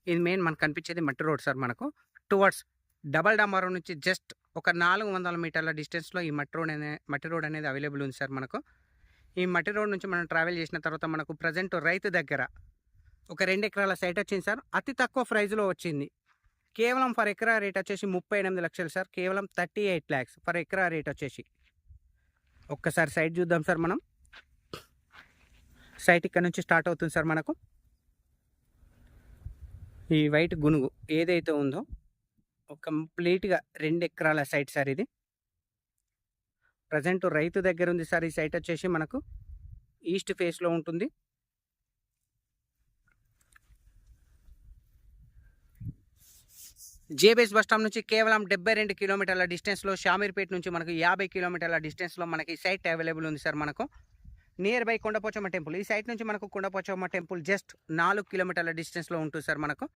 ఇది మెయిన్ మనకు కనిపించేది మట్టి రోడ్ సార్ మనకు. టువర్డ్స్ డబల్ డాంబరం నుంచి జస్ట్ ఒక 400 మీటర్ల డిస్టెన్స్‌లో ఈ మట్టి రోడ్ అనేది అవైలబుల్ ఉంది సార్ మనకు. ఈ మట్టి రోడ్ నుంచి మనం ట్రావెల్ చేసిన తర్వాత మనకు ప్రెజెంట్ రైతు దగ్గర ఒక 2 ఎకరాల సైట్ వచ్చింది సార్. అతి తక్కువ ప్రైస్‌లో వచ్చింది. కేవలం ఫర్ ఎకరా రేట్ వచ్చేసి 38 లక్షలు సార్. కేవలం 38 లాక్స్ ఫర్ ఎకరా రేట్ వచ్చేసి. ఒక్కసారి సైట్ చూద్దాం సార్ మనం. సైట్ ఇక్కడ నుంచి స్టార్ట్ అవుతుంది సార్ మనకు. ఈ వైట్ గునుగు ఏదైతే ఉందో కంప్లీట్‌గా 2 ఎకరాల సైట్ సార్ ఇది. ప్రెజెంట్ రైతు దగ్గర ఉంది సార్. ఈ సైట్ వచ్చేసి మనకు ఈస్ట్ ఫేస్‌లో ఉంటుంది. జేబీఎస్ బస్ స్టాండ్ నుంచి కేవలం 72 కిలోమీటర్ల డిస్టెన్స్‌లో, షామీర్పేట నుంచి మనకు 50 కిలోమీటర్ల డిస్టెన్స్‌లో మనకి సైట్ అవైలబుల్ ఉంది సార్ మనకు. Near by Kondapochamma temple. ఈ సైట్ నుంచి మనకు కొండపోచమ్మ టెంపుల్ జస్ట్ 4 కిలోమీటర్ల డిస్టెన్స్‌లో ఉంటుంది సార్ మనకు.